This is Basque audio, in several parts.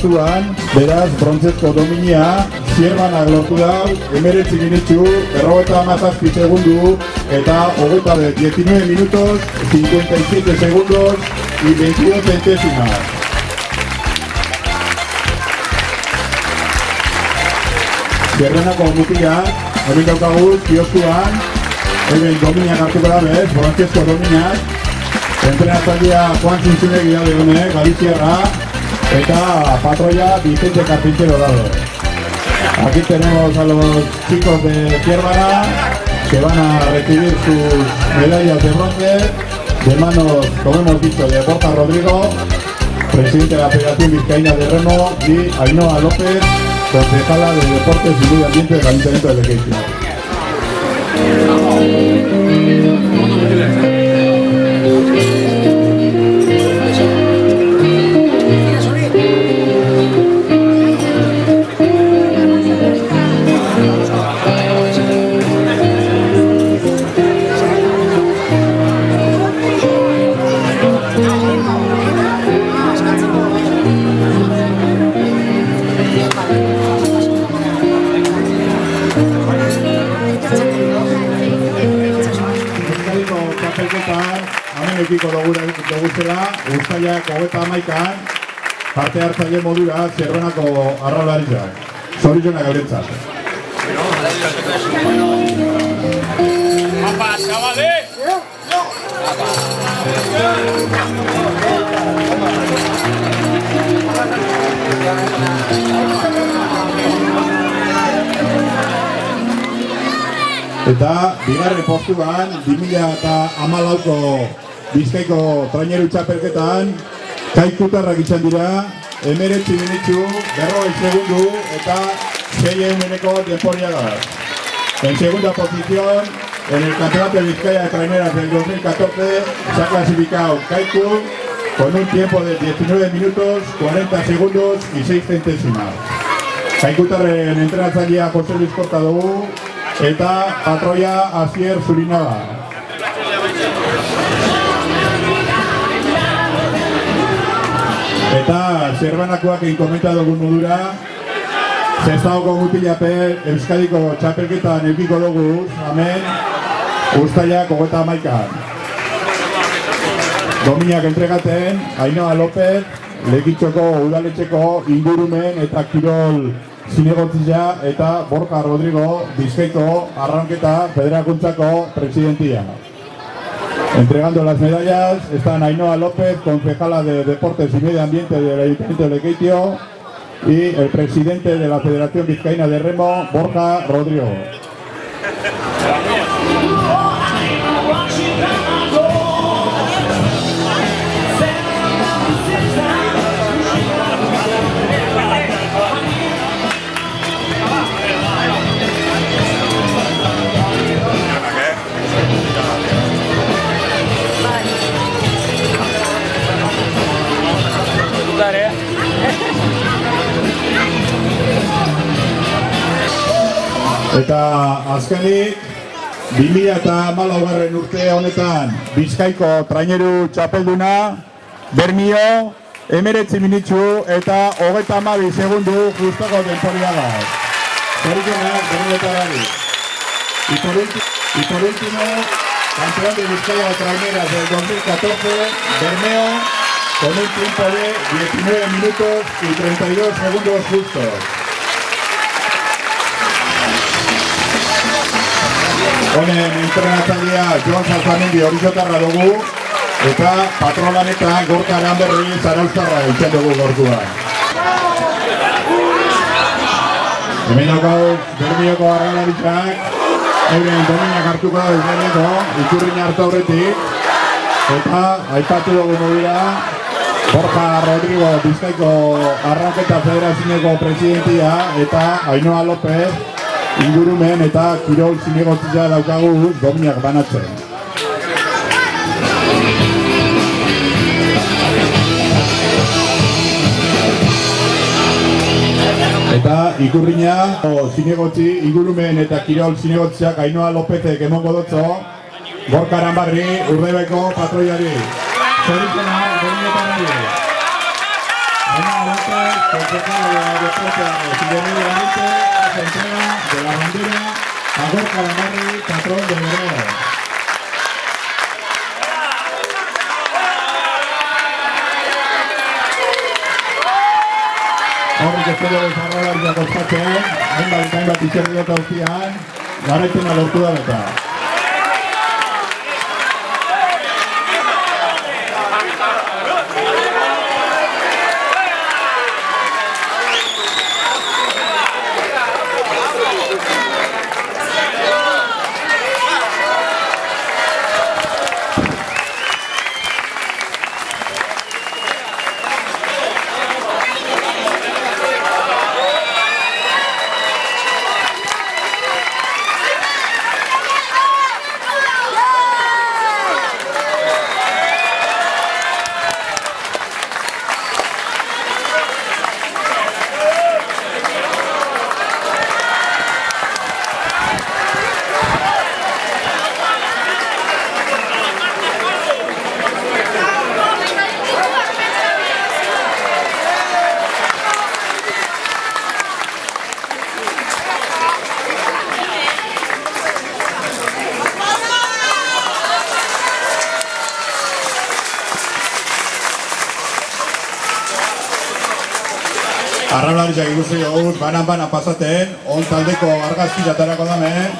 postuan, beraz, brontzezko dominia, Zierbanak lortu da, 19 minutu, 57 segundu, eta 19 minutos, 57 segundos y 22 centésimas. Zierbanako mutilan, hori daukagu, kioskuan, hemen dominiak hartuko da bez, brontzezko dominiak, entrenatzailea Juan Zuntzunegi da degune, Galiziarra, eta patroia Vicente Carpintero dado. Aquí tenemos a los chicos de Zierbana que van a recibir sus medallas de bronce de manos, como hemos dicho, de Borja Rodrigo, presidente de la Federación Vizcaína de Remo, y Ainhoa López, concejala de Deportes y Medio Ambiente del Ayuntamiento de Lekeitio. Ekiko doguzela, Uztailak 31an, parte hartzaile modura Zierbanako arraulariak. Zorionak eurentzat. Apa, chavales! Eta, bigarren postuan, 2014ko Bizkaiko traineru txapelketan, Kaikutarrak izan dira, 19 minutu, 40 segundu eta 6 temporada. En segunda posición, en el Campeonato de Vizcaya de Traineras del 2014, se ha clasificado Kaiku con un tiempo de 19 minutos, 40 segundos y 6 centésimas. Kaikutarren entrenatzailea Jose Luis Korta dugu, eta patroia Asier Zurinaga. Eta Zierbanakoak inkomenta dugun modura, Zestaoko mutilape Euskadiko txapelketan eukiko dugu, hemen Uztailak 31an. Dominiak entregaten, Ainhoa López, Lekeitioko udaletxeko ingurumen eta kirol zinegotzia eta Borja Rodrigo, Bizkaiko arraunketa federakuntzako presidentia. Entregando las medallas están Ainhoa López, concejala de Deportes y Medio Ambiente del Ayuntamiento de Lekeitio, y el presidente de la Federación Vizcaína de Remo, Borja Rodrigo. Eta azkenik, 2014 urte honetan Bizkaiko traineru txapelduna, Bermio, 19 minutu eta 32 segundu justako temporada. Zorionak Bermiotarari. Y por último, campeón de Vizcaya de Traineras del 2014, Bermeo, con un tiempo de 19 minutos y 32 segundos justos. Honen entrenatzailea Joan Salzamendi Horizotarra dugu, eta patrolanetan Gorka Aranberri Zarauztarra eitzen dugu gortua. Hemen daukagu Bermioko arraularitzak, euren dominak hartuko da izaneko, ikurriña hartu aurretik, eta aipatu dugu modura, Borja Rodrigo Bizkaiko arraunketa federazineko presidentia, eta Ainhoa López, ingurumen eta kirol zinegotzia daukagu dominak banatzen. Eta ikurriña zinegotzi, ingurumen eta kirol zinegotziak Ainhoa Lópezek emongo dotzo, Gorka Aranberri Urdebeko patroiari. Zorikena, dominoetan ari. concejal de Deportes y de Medio Ambiente, se entrega de la bandera a Gorka Lamarri, patrón de Bermeo. Horrik espero desarrollariak ospatzen, hainbat izerriak auzian, garaipena lortu da eta. Arrablaritzak ikusi gaur, banan pasaten, on taldeko argazki jatarako dame.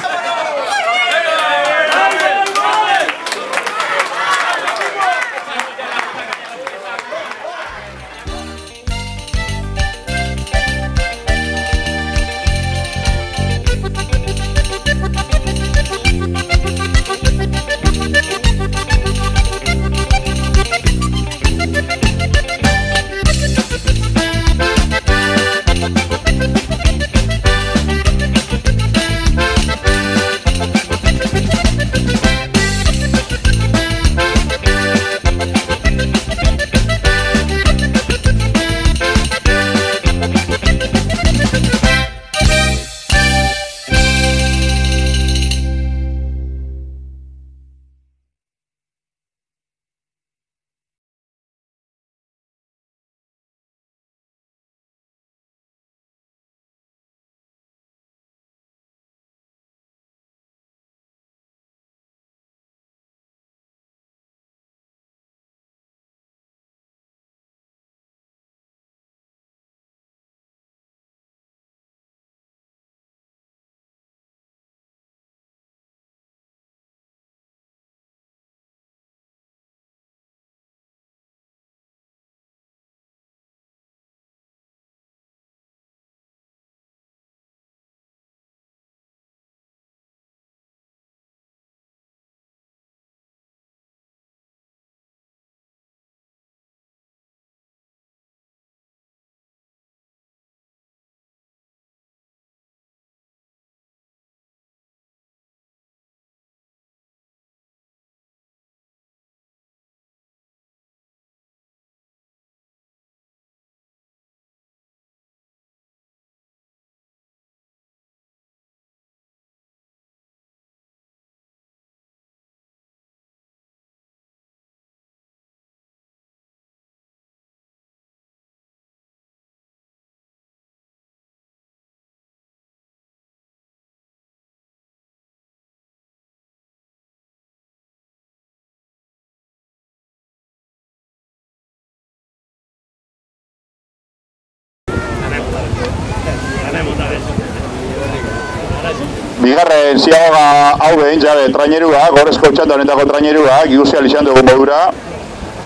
Bigarren ziagoga hau behin jabe traineruak, gorezko txanda honetako traineruak, iguzial izan dugu modura,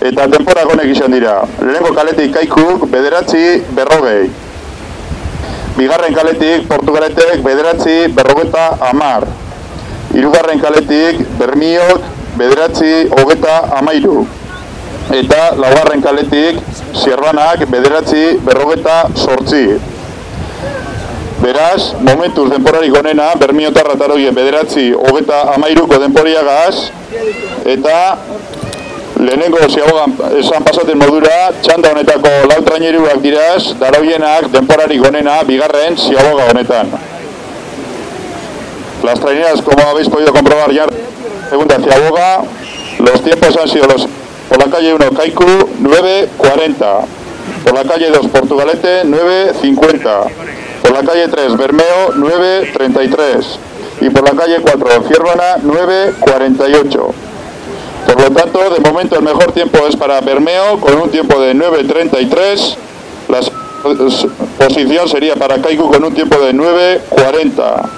eta temporak honek izan dira. Lehenengo kaletik Kaikuk, 9-40. Bigarren kaletik Portugaletek, 9-50. Hirugarren kaletik Bermiok, 9-33. Eta laugarren kaletik Zierbanak, 9-58. Beraz, momentuz denporarik onena, Bermiotarra taroien 9-33ko denporiagaz, eta lehenengo ziagogan esan pasaten modura, txanda honetako lau traineruak diraz, daroienak denporarik onena bigarren ziagoga honetan. Las traineras, como habéis podido comprobar ya, segunda ziagoga, los tiempos han sido los por la calle 1 Kaiku, 9-40. Por la calle 2, Portugalete, 9.50. Por la calle 3, Bermeo, 9.33. Y por la calle 4, Fiervana, 9.48. Por lo tanto, de momento el mejor tiempo es para Bermeo, con un tiempo de 9.33. La posición sería para Kaiku con un tiempo de 9.40.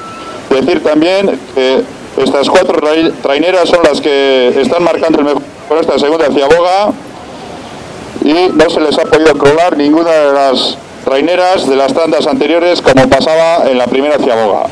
Decir también que estas 4 traineras son las que están marcando el mejor por esta segunda ciaboga y no se les ha podido colar ninguna de las traineras de las tandas anteriores como pasaba en la primera ciaboga.